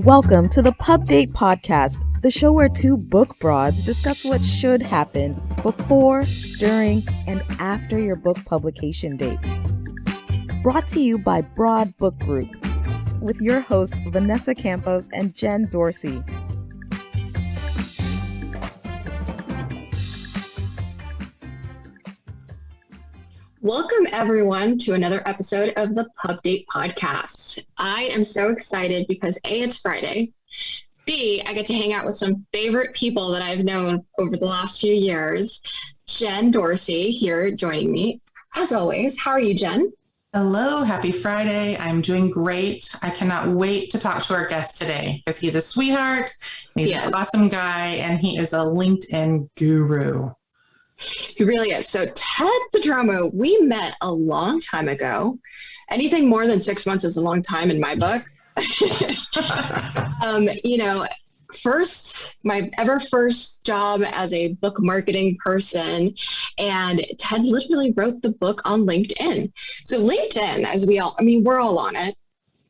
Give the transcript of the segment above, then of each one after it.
Welcome to the Pub Date Podcast, the show where two book broads discuss what should happen before, during, and after your book publication date. Brought to you by Broad Book Group, with your hosts Vanessa Campos and Jen Dorsey. Welcome, everyone, to another episode of the Pub Date Podcast. I am so excited because A, it's Friday. B, I get to hang out with some favorite people that I've known over the last few years. Jen Dorsey here joining me. As always, how are you, Jen? Hello, happy Friday. I'm doing great. I cannot wait to talk to our guest today because he's a sweetheart, he's an awesome guy, and he is a LinkedIn guru. He really is. So Ted Prodromou, we met a long time ago. Anything more than 6 months is a long time in my book. My first job as a book marketing person, and Ted literally wrote the book on LinkedIn. So LinkedIn, we're all on it.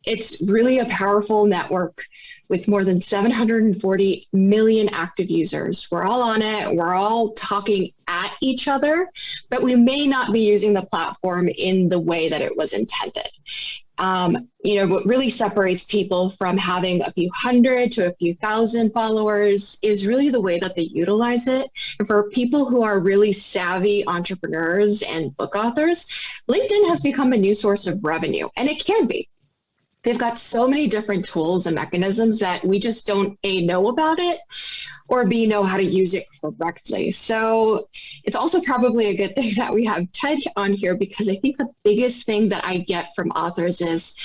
It's really a powerful network with more than 740 million active users. We're all on it. We're all talking at each other, but we may not be using the platform in the way that it was intended. What really separates people from having a few hundred to a few thousand followers is really the way that they utilize it. And for people who are really savvy entrepreneurs and book authors, LinkedIn has become a new source of revenue, and it can be. They've got so many different tools and mechanisms that we just don't A, know about it, or B, know how to use it correctly. So it's also probably a good thing that we have Ted on here, because I think the biggest thing that I get from authors is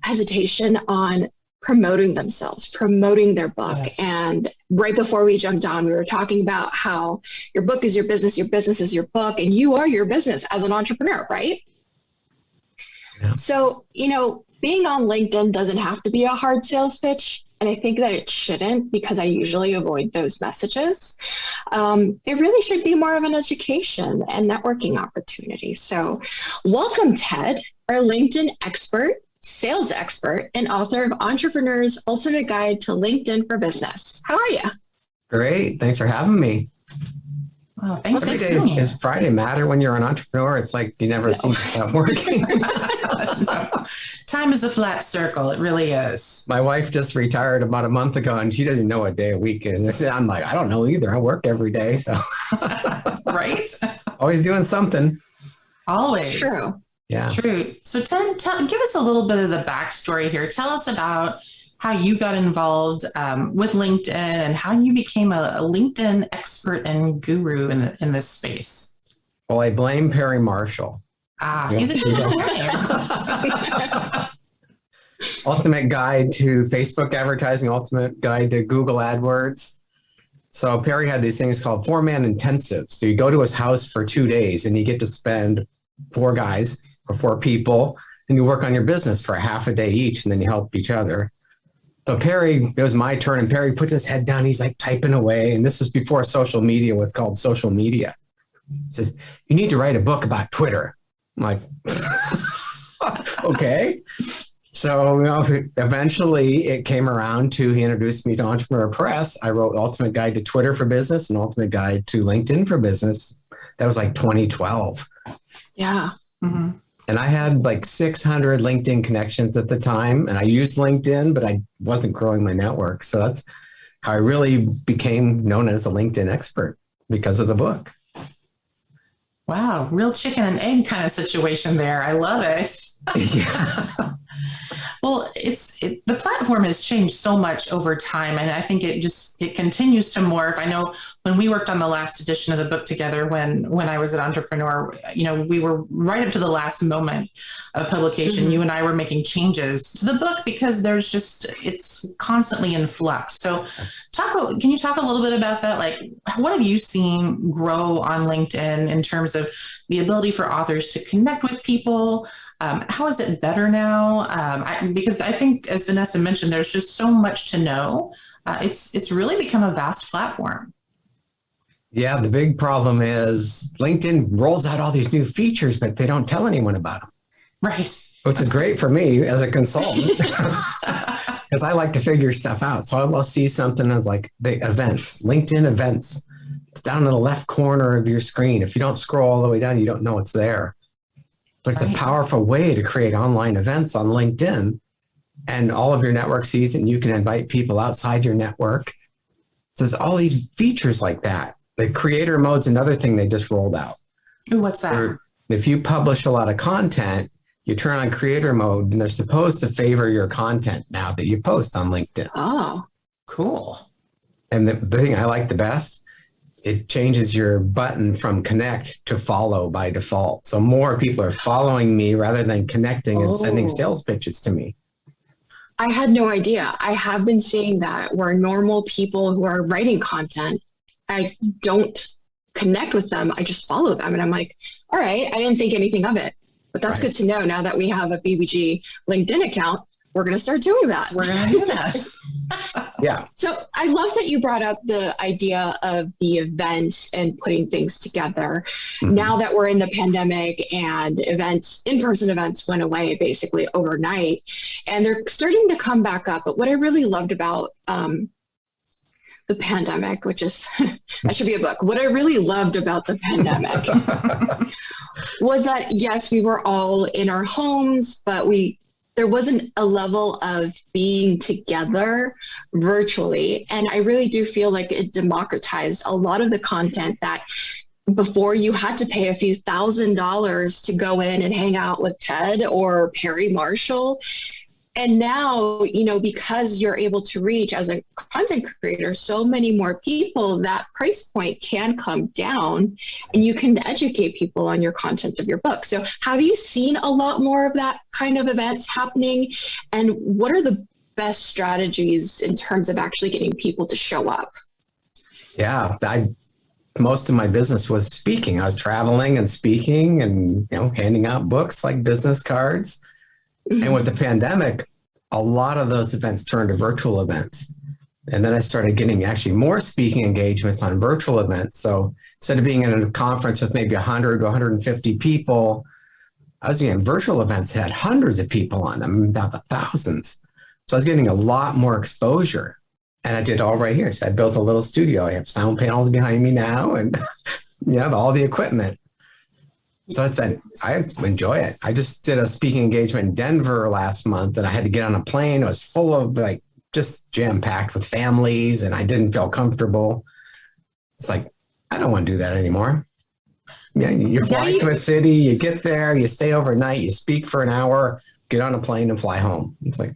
hesitation on promoting themselves, promoting their book. Yes. And right before we jumped on, we were talking about how your book is your business is your book, and you are your business as an entrepreneur, right? Yeah. So, being on LinkedIn doesn't have to be a hard sales pitch. And I think that it shouldn't, because I usually avoid those messages. It really should be more of an education and networking opportunity. So welcome, Ted, our LinkedIn expert, sales expert, and author of Entrepreneur's Ultimate Guide to LinkedIn for Business. How are you? Great. Thanks for having me. Oh, thanks Every for day, doing it. does Friday matter when you're an entrepreneur? It's like you never seem to stop working. No. Time is a flat circle. It really is. My wife just retired about a month ago, and she doesn't know what day a week is. I'm like, I don't know either. I work every day, so right? Always doing something. Always. True. Yeah. True. So Ted, give us a little bit of the backstory here. Tell us about how you got involved with LinkedIn and how you became a LinkedIn expert and guru in this space. Well, I blame Perry Marshall. He's a good Ultimate Guide to Facebook Advertising, Ultimate Guide to Google AdWords. So Perry had these things called 4-man intensives. So you go to his house for 2 days and you get to spend 4 guys or 4 people, and you work on your business for a half a day each, and then you help each other. So Perry, it was my turn, and Perry puts his head down. He's like typing away. And this was before social media was called social media. He says, you need to write a book about Twitter. I'm like, okay. So eventually it came around to, he introduced me to Entrepreneur Press. I wrote Ultimate Guide to Twitter for Business and Ultimate Guide to LinkedIn for Business. That was like 2012. Yeah. Mm-hmm. And I had like 600 LinkedIn connections at the time. And I used LinkedIn, but I wasn't growing my network. So that's how I really became known as a LinkedIn expert, because of the book. Wow. Real chicken and egg kind of situation there. I love it. Yeah. Well, the platform has changed so much over time, and I think it continues to morph. I know when we worked on the last edition of the book together, when I was an entrepreneur, we were right up to the last moment of publication. Mm-hmm. You and I were making changes to the book because it's constantly in flux. So can you talk a little bit about that? Like, what have you seen grow on LinkedIn in terms of the ability for authors to connect with people? How is it better now? Because I think, as Vanessa mentioned, there's just so much to know. It's really become a vast platform. Yeah, the big problem is LinkedIn rolls out all these new features, but they don't tell anyone about them. Right. Which is great for me as a consultant. because I like to figure stuff out. So I'll see something that's like the events, LinkedIn events. It's down in the left corner of your screen. If you don't scroll all the way down, you don't know it's there. But it's a powerful way to create online events on LinkedIn, and all of your network sees it, and you can invite people outside your network. So there's all these features like that. The creator mode's another thing they just rolled out. Ooh, what's that? Where if you publish a lot of content, you turn on creator mode, and they're supposed to favor your content now that you post on LinkedIn. Oh, Cool. And the thing I like the best, it changes your button from connect to follow by default. So more people are following me rather than connecting and sending sales pitches to me. I had no idea. I have been seeing that where normal people who are writing content, I don't connect with them. I just follow them. And I'm like, all right, I didn't think anything of it. But that's good to know. Now that we have a BBG LinkedIn account, we're going to start doing that. We're going to do that. Yeah. So I love that you brought up the idea of the events and putting things together. Mm-hmm. Now that we're in the pandemic and in-person events went away basically overnight, and they're starting to come back up. But what I really loved about the pandemic, which is, that should be a book. What I really loved about the pandemic was that, yes, we were all in our homes, but there wasn't a level of being together virtually. And I really do feel like it democratized a lot of the content that before you had to pay a few $1,000s to go in and hang out with Ted or Perry Marshall. And now, because you're able to reach as a content creator so many more people, that price point can come down and you can educate people on your content of your book. So have you seen a lot more of that kind of events happening? And what are the best strategies in terms of actually getting people to show up? Yeah, most of my business was speaking. I was traveling and speaking and handing out books like business cards. And with the pandemic, a lot of those events turned to virtual events. And then I started getting actually more speaking engagements on virtual events. So instead of being in a conference with maybe 100 to 150 people, I was getting virtual events had hundreds of people on them, down to thousands. So I was getting a lot more exposure. And I did all right here. So I built a little studio. I have sound panels behind me now and all the equipment. So I enjoy it. I just did a speaking engagement in Denver last month and I had to get on a plane. It was full of just jam-packed with families and I didn't feel comfortable. It's like, I don't want to do that anymore. Yeah, you fly to a city, you get there, you stay overnight, you speak for an hour, get on a plane and fly home. It's like,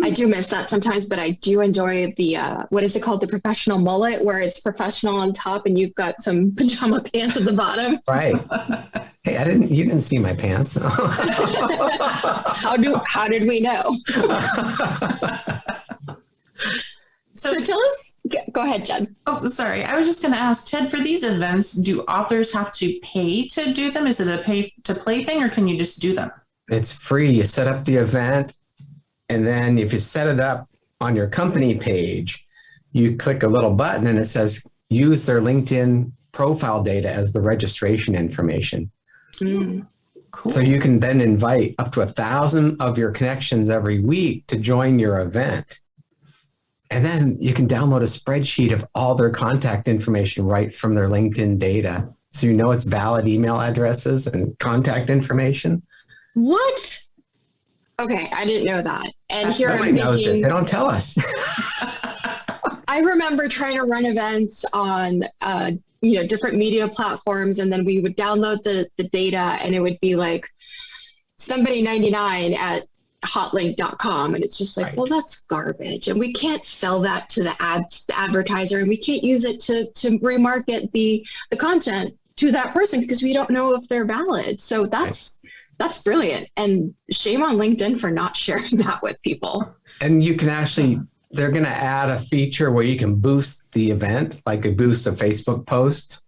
I do miss that sometimes, but I do enjoy the, what is it called? The professional mullet, where it's professional on top and you've got some pajama pants at the bottom. Right. Hey, you didn't see my pants. How did we know? So tell us, go ahead, Jen. Oh, sorry. I was just going to ask, Ted, for these events, do authors have to pay to do them? Is it a pay to play thing or can you just do them? It's free. You set up the event. And then if you set it up on your company page, you click a little button and it says, use their LinkedIn profile data as the registration information. Mm. Cool. So you can then invite up to 1,000 of your connections every week to join your event. And then you can download a spreadsheet of all their contact information right from their LinkedIn data. So it's valid email addresses and contact information. What? Okay, I didn't know that. And here Nobody knows it. They don't tell us. I remember trying to run events on different media platforms, and then we would download the data and it would be like somebody 99 at hotlink.com, and it's just like, well, that's garbage, and we can't sell that to the advertiser, and we can't use it to remarket the content to that person because we don't know if they're valid. So that's brilliant. And shame on LinkedIn for not sharing that with people. And you can they're going to add a feature where you can boost the event, like a boost a Facebook post.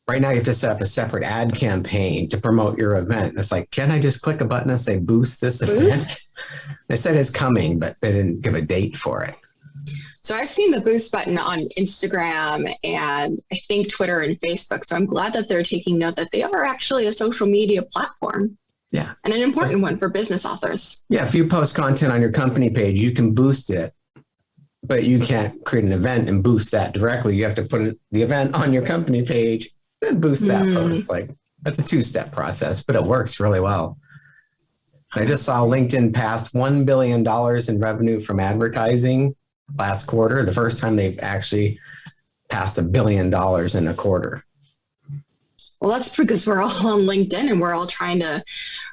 Right now, you have to set up a separate ad campaign to promote your event. It's like, can I just click a button and say, boost this event? They said it's coming, but they didn't give a date for it. So I've seen the boost button on Instagram and I think Twitter and Facebook. So I'm glad that they're taking note that they are actually a social media platform. Yeah. And an important one for business authors. Yeah. If you post content on your company page, you can boost it, but you can't create an event and boost that directly. You have to put the event on your company page, then boost that post. Like, that's a 2-step process, but it works really well. I just saw LinkedIn passed $1 billion in revenue from advertising last quarter, the first time they've actually passed $1 billion in a quarter. Well, that's because we're all on LinkedIn and we're all trying to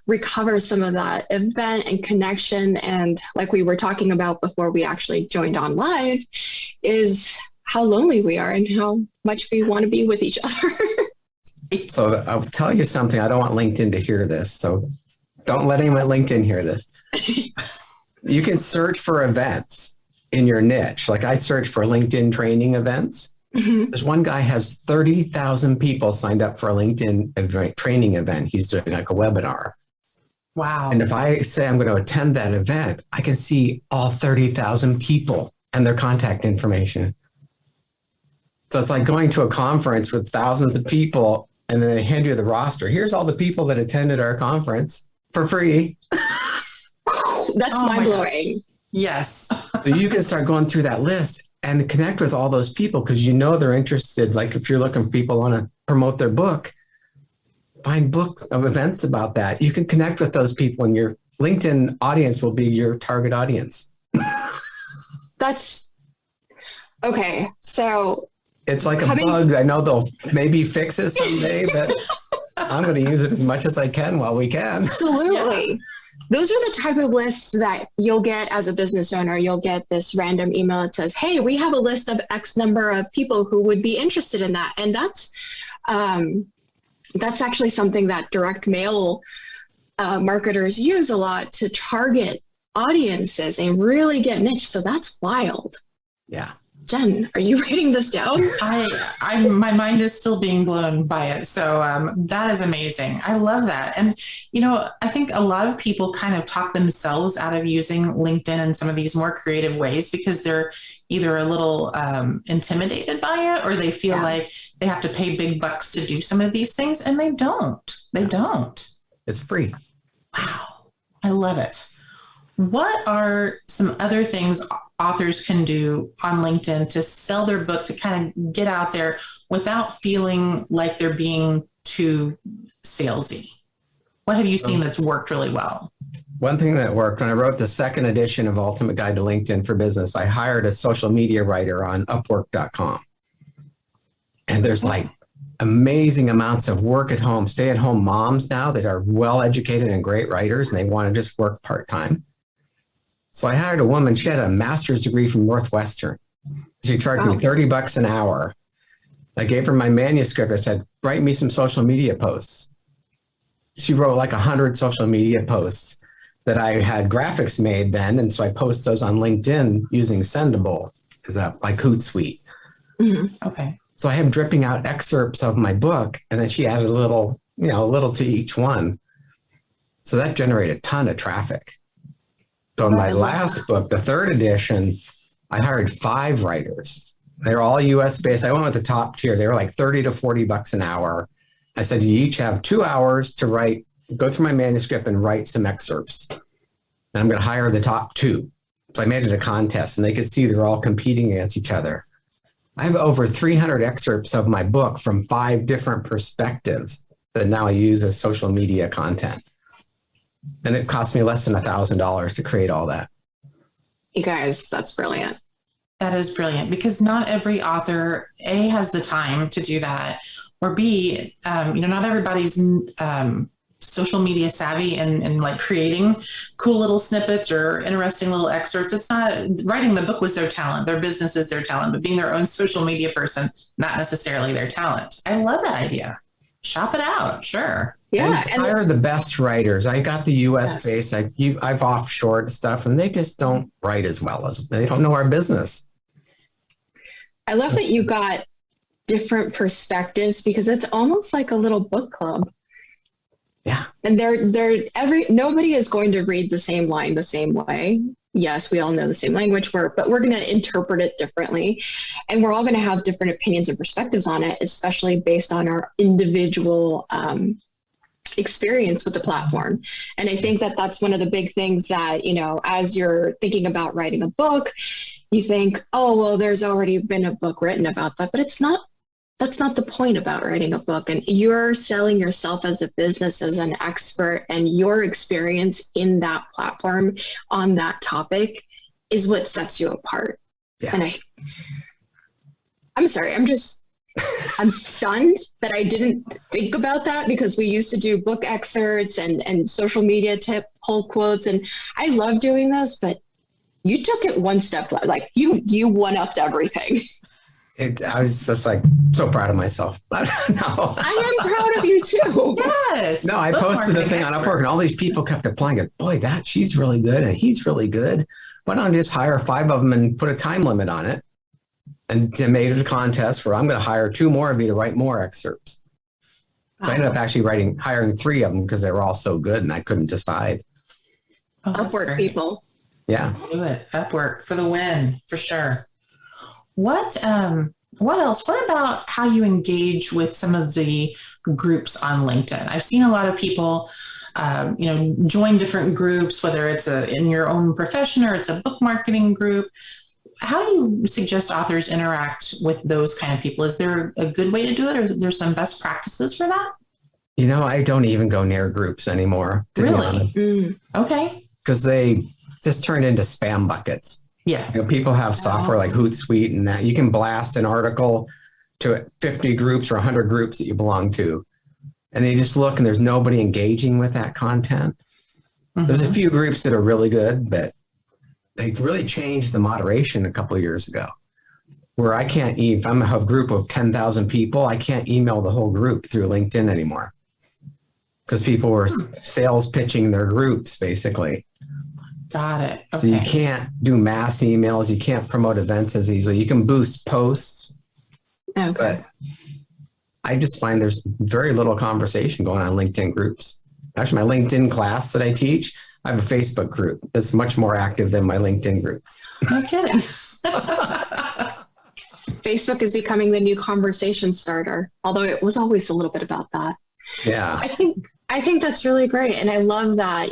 recover some of that event and connection. And like we were talking about before we actually joined on live, is how lonely we are and how much we want to be with each other. So I'll tell you something. I don't want LinkedIn to hear this. So don't let anyone at LinkedIn hear this. You can search for events in your niche. Like I search for LinkedIn training events. Mm-hmm. There's one guy has 30,000 people signed up for a LinkedIn training event. He's doing like a webinar. Wow. And if I say I'm going to attend that event, I can see all 30,000 people and their contact information. So it's like going to a conference with thousands of people and then they hand you the roster. Here's all the people that attended our conference for free. That's mind-blowing. Yes. So you can start going through that list and connect with all those people because you know they're interested. Like if you're looking for people want to promote their book, find books of events about that. You can connect with those people and your LinkedIn audience will be your target audience. That's okay. So it's like a bug. I know they'll maybe fix it someday, but I'm going to use it as much as I can while we can. Absolutely. Yeah. Those are the type of lists that you'll get as a business owner. You'll get this random email that says, hey, we have a list of X number of people who would be interested in that. And that's actually something that direct mail marketers use a lot to target audiences and really get niche. So that's wild. Yeah. Jen, are you writing this down? My mind is still being blown by it. So that is amazing. I love that. And, I think a lot of people kind of talk themselves out of using LinkedIn in some of these more creative ways because they're either a little intimidated by it or they feel like they have to pay big bucks to do some of these things. And they don't. They don't. It's free. Wow. I love it. What are some other things authors can do on LinkedIn to sell their book, to kind of get out there without feeling like they're being too salesy? What have you seen that's worked really well? One thing that worked, when I wrote the second edition of Ultimate Guide to LinkedIn for Business, I hired a social media writer on Upwork.com. And there's like amazing amounts of work at home, stay-at-home moms now that are well-educated and great writers, and they want to just work part-time. So I hired a woman. She had a master's degree from Northwestern. She charged me $30 an hour. I gave her my manuscript. I said, write me some social media posts. She wrote like 100 social media posts that I had graphics made then. And so I post those on LinkedIn using Sendable, is that like Hootsuite. Mm-hmm. Okay. So I am dripping out excerpts of my book, and then she added a little to each one. So that generated a ton of traffic. So in my last book, the third edition, I hired 5 writers. They're all US based. I went with the top tier. They were like $30 to $40 an hour. I said, you each have 2 hours to write, go through my manuscript and write some excerpts. And I'm going to hire the top 2. So I made it a contest and they could see they're all competing against each other. I have over 300 excerpts of my book from 5 different perspectives that now I use as social media content. And it cost me less than $1,000 to create all that. You guys, that's brilliant. That is brilliant because not every author, A, has the time to do that, or B, not everybody's social media savvy and like creating cool little snippets or interesting little excerpts. It's not, writing the book was their talent. Their business is their talent, but being their own social media person, not necessarily their talent. I love that idea. Shop it out. Sure. Yeah. And hire the best writers. I got the US base. I've offshored stuff and they just don't write as well as they don't know our business. I love that you got different perspectives because it's almost like a little book club. Yeah. And nobody is going to read the same line the same way. Yes, we all know the same language, but we're going to interpret it differently. And we're all going to have different opinions and perspectives on it, especially based on our individual experience with the platform. And I think that that's one of the big things that, as you're thinking about writing a book, you think, oh, well, there's already been a book written about that, but that's not the point about writing a book. And you're selling yourself as a business, as an expert, and your experience in that platform on that topic is what sets you apart. Yeah. And I'm sorry, I'm stunned that I didn't think about that, because we used to do book excerpts and social media tip pull quotes. And I love doing this, but you took it one step, like you one-upped everything. I was just like so proud of myself. No. I am proud of you too. Yes. No, I posted a thing on Upwork and all these people kept applying it. Boy, she's really good and he's really good. Why don't I just hire 5 of them and put a time limit on it? And made it a contest where I'm going to hire 2 more of you to write more excerpts. So I ended up actually hiring 3 of them because they were all so good and I couldn't decide. Oh, Upwork great. people. Yeah. Do it. Upwork for the win, for sure. What else? What about how you engage with some of the groups on LinkedIn? I've seen a lot of people, join different groups, whether it's in your own profession or it's a book marketing group. How do you suggest authors interact with those kind of people? Is there a good way to do it, or there's some best practices for that? I don't even go near groups anymore. Really? Okay. Because they just turn into spam buckets. Yeah. People have software like Hootsuite and that. You can blast an article to 50 groups or 100 groups that you belong to. And they just look and there's nobody engaging with that content. Mm-hmm. There's a few groups that are really good, but they really changed the moderation a couple of years ago, where I can't, if I'm a group of 10,000 people, I can't email the whole group through LinkedIn anymore because people were sales pitching their groups basically. Got it. Okay. So you can't do mass emails. You can't promote events as easily. You can boost posts, but I just find there's very little conversation going on in LinkedIn groups. Actually, my LinkedIn class that I teach, I have a Facebook group that's much more active than my LinkedIn group. No kidding. Facebook is becoming the new conversation starter, although it was always a little bit about that. Yeah. I think that's really great. And I love that,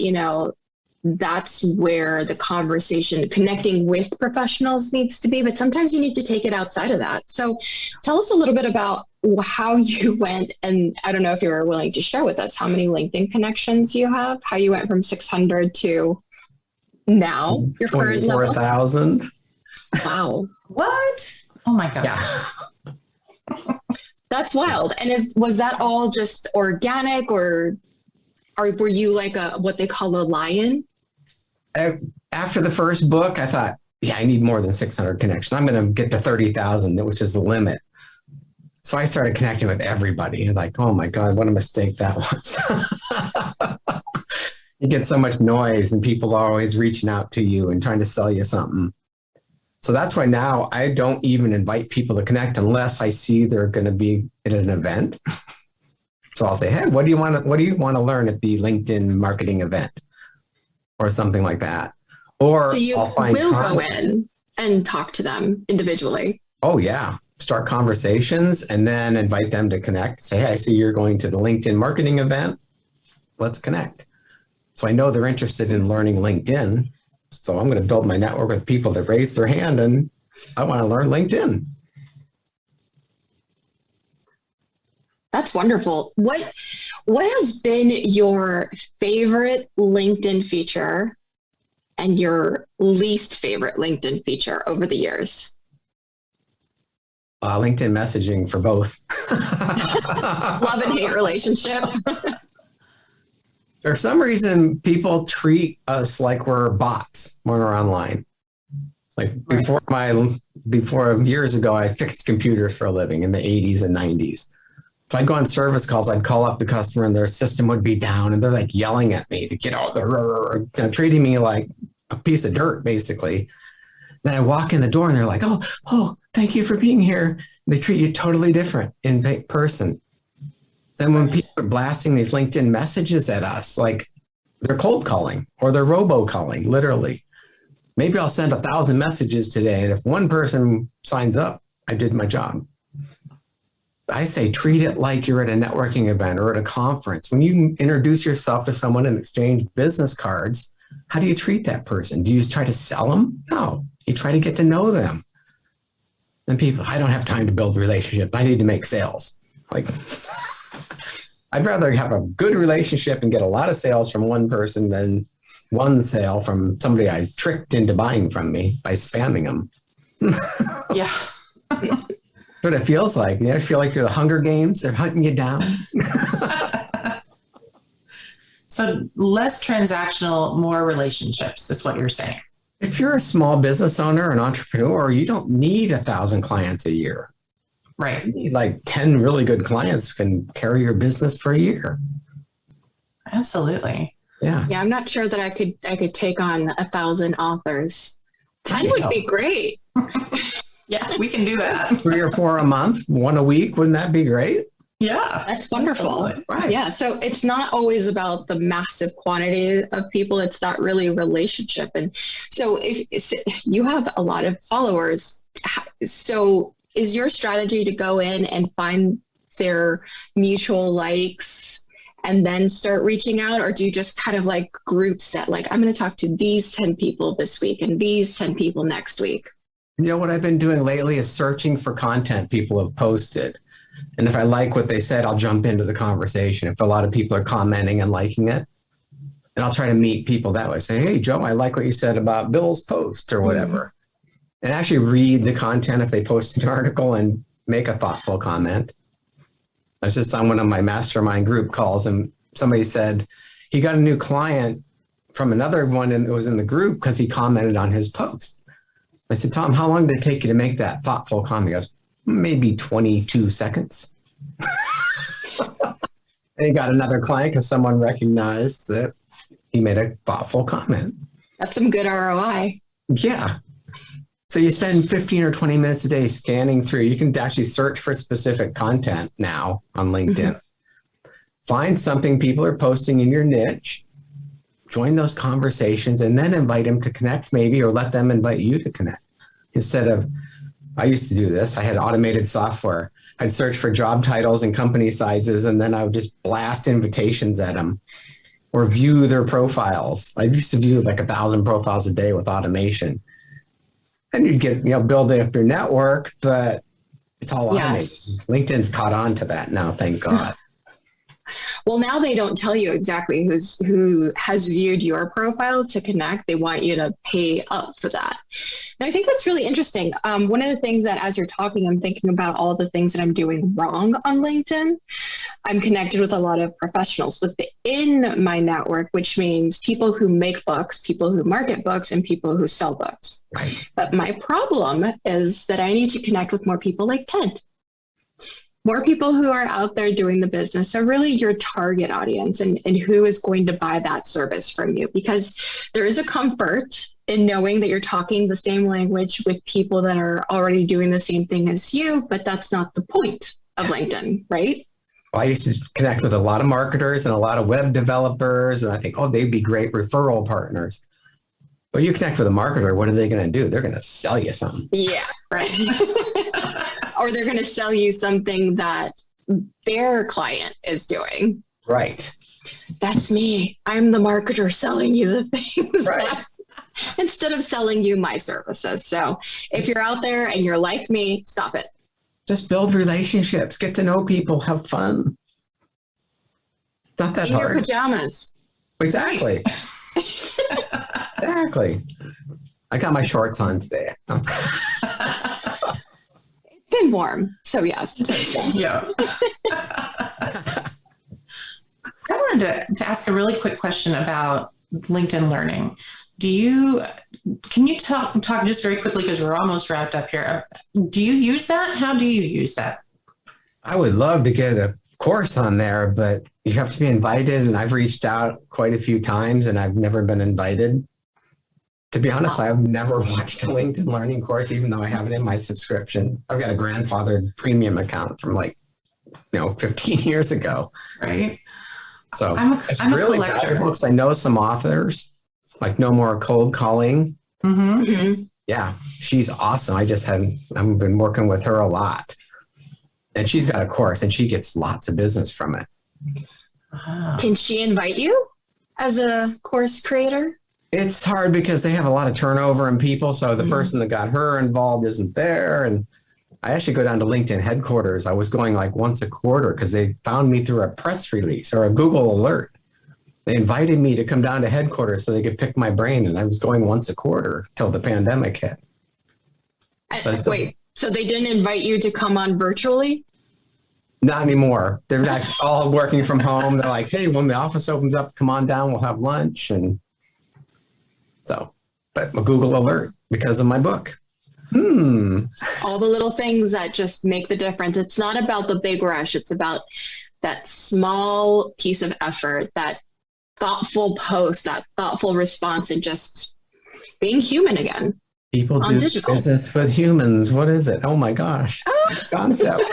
that's where the conversation, connecting with professionals needs to be, but sometimes you need to take it outside of that. So tell us a little bit about how you went, and I don't know if you were willing to share with us how many LinkedIn connections you have, how you went from 600 to now your current level. 24,000. Wow. What? Oh my God. Yeah. That's wild. And was that all just organic, or were you like what they call a lion? After the first book, I thought, I need more than 600 connections. I'm going to get to 30,000. That was just the limit. So I started connecting with everybody. Like, oh my God, what a mistake that was. You get so much noise and people are always reaching out to you and trying to sell you something. So that's why now I don't even invite people to connect unless I see they're going to be at an event. So I'll say, hey, what do you want to learn at the LinkedIn marketing event or something like that? Or so you I'll find will go in and talk to them individually. Oh yeah. Start conversations and then invite them to connect. Say, hey, I see you're going to the LinkedIn marketing event. Let's connect. So I know they're interested in learning LinkedIn. So I'm going to build my network with people that raise their hand and I want to learn LinkedIn. That's wonderful. What has been your favorite LinkedIn feature and your least favorite LinkedIn feature over the years? LinkedIn messaging for both. Love and hate relationship. For some reason, people treat us like we're bots when we're online. Like before years ago, I fixed computers for a living in the 80s and 90s. If I'd go on service calls, I'd call up the customer and their system would be down and they're like yelling at me to get out there, treating me like a piece of dirt, basically. Then I walk in the door and they're like, oh, thank you for being here. They treat you totally different in person. Then when people are blasting these LinkedIn messages at us, like they're cold calling or they're robo calling, literally. Maybe I'll send 1,000 messages today. And if one person signs up, I did my job. I say treat it like you're at a networking event or at a conference. When you introduce yourself to someone and exchange business cards, how do you treat that person? Do you try to sell them? No, you try to get to know them. And people, I don't have time to build a relationship. I need to make sales. Like, I'd rather have a good relationship and get a lot of sales from one person than one sale from somebody I tricked into buying from me by spamming them. Yeah. That's what it feels like. You know, I feel like you're the Hunger Games. They're hunting you down. So less transactional, more relationships is what you're saying. If you're a small business owner, an entrepreneur, you don't need 1,000 clients a year. Right. You need like 10 really good clients can carry your business for a year. Absolutely. Yeah. Yeah, I'm not sure that I could take on 1,000 authors. 10 would be great. Yeah, we can do that. 3 or 4 a month, 1 a week. Wouldn't that be great? Yeah. That's wonderful. Absolutely. Right. Yeah. So it's not always about the massive quantity of people. It's that really relationship. And so if you have a lot of followers, so is your strategy to go in and find their mutual likes and then start reaching out? Or do you just kind of like group set, like, I'm going to talk to these 10 people this week and these 10 people next week? You know, what I've been doing lately is searching for content people have posted. And if I like what they said, I'll jump into the conversation. If a lot of people are commenting and liking it, and I'll try to meet people that way. Say, hey, Joe, I like what you said about Bill's post or whatever. And actually read the content if they post an article and make a thoughtful comment. I was just on one of my mastermind group calls and somebody said he got a new client from another one and it was in the group because he commented on his post. I said, Tom, how long did it take you to make that thoughtful comment? He goes, maybe 22 seconds. And he got another client because someone recognized that he made a thoughtful comment. That's some good ROI. Yeah. So you spend 15 or 20 minutes a day scanning through. You can actually search for specific content now on LinkedIn. Mm-hmm. Find something people are posting in your niche, join those conversations, and then invite them to connect maybe, or let them invite you to connect. Instead of, I used to do this. I had automated software. I'd search for job titles and company sizes, and then I would just blast invitations at them or view their profiles. I used to view like 1,000 profiles a day with automation. And you'd get, build up your network, but it's all automated. Yes. LinkedIn's caught on to that now, thank God. Well, now they don't tell you exactly who has viewed your profile to connect. They want you to pay up for that. And I think that's really interesting. One of the things that as you're talking, I'm thinking about all the things that I'm doing wrong on LinkedIn. I'm connected with a lot of professionals within my network, which means people who make books, people who market books, and people who sell books. Right. But my problem is that I need to connect with more people like Ted. More people who are out there doing the business. So really your target audience and who is going to buy that service from you, because there is a comfort in knowing that you're talking the same language with people that are already doing the same thing as you, but that's not the point of LinkedIn, right? Well, I used to connect with a lot of marketers and a lot of web developers, and I think, they'd be great referral partners. But you connect with a marketer, what are they going to do? They're going to sell you something. Yeah, right. Or they're going to sell you something that their client is doing. Right. That's me. I'm the marketer selling you the things right. Instead of selling you my services. So if you're out there and you're like me, stop it. Just build relationships, get to know people, have fun. It's not that in hard. Your pajamas. Exactly. Exactly. I got my shorts on today. It's been warm, so yes. Yeah. I wanted to ask a really quick question about LinkedIn Learning. Can you talk just very quickly, because we're almost wrapped up here. Do you use that? How do you use that? I would love to get a course on there, but you have to be invited, and I've reached out quite a few times and I've never been invited. To be honest, I've never watched a LinkedIn Learning course, even though I have it in my subscription. I've got a grandfathered premium account from 15 years ago. Right. So I'm a really collector. valuable because I know some authors, like No More Cold Calling. Mm-hmm. Mm-hmm. Yeah, she's awesome. I've been working with her a lot. And she's got a course and she gets lots of business from it. Wow. Can she invite you as a course creator? It's hard because they have a lot of turnover in people. So the person that got her involved isn't there. And I actually go down to LinkedIn headquarters. I was going like once a quarter because they found me through a press release or a Google alert. They invited me to come down to headquarters so they could pick my brain. And I was going once a quarter till the pandemic hit. Wait, so they didn't invite you to come on virtually? Not anymore. They're not all working from home. They're like, hey, when the office opens up, come on down. We'll have lunch. And so, but a Google alert because of my book. All the little things that just make the difference. It's not about the big rush. It's about that small piece of effort, that thoughtful post, that thoughtful response, and just being human again. People do digital. business with humans. What is it? Oh my gosh. Concept.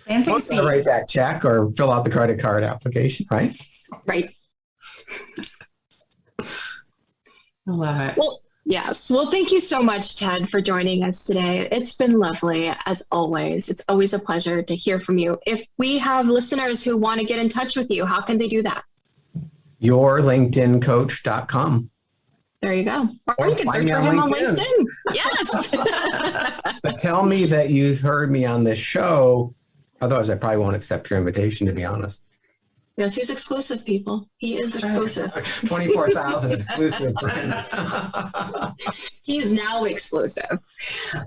Fancy. Write that check or fill out the credit card application, right? Right. I love it. Well, yes. Well, thank you so much, Ted, for joining us today. It's been lovely, as always. It's always a pleasure to hear from you. If we have listeners who want to get in touch with you, how can they do that? YourLinkedInCoach.com. There you go. Or you can search for him on LinkedIn. Yes. But tell me that you heard me on this show. Otherwise, I probably won't accept your invitation, to be honest. Yes, he's exclusive, people. He is exclusive. 24,000 exclusive friends. He is now exclusive.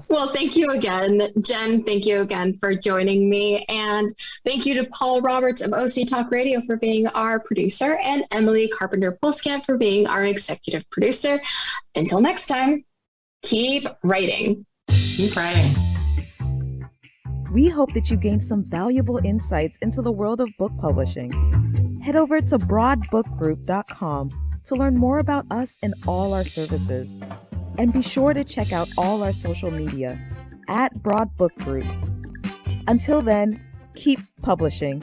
Well, thank you again, Jen. Thank you again for joining me. And thank you to Paul Roberts of OC Talk Radio for being our producer, and Emily Carpenter-Pulskamp for being our executive producer. Until next time, keep writing. Keep writing. We hope that you gained some valuable insights into the world of book publishing. Head over to broadbookgroup.com to learn more about us and all our services. And be sure to check out all our social media at Broad Book Group. Until then, keep publishing.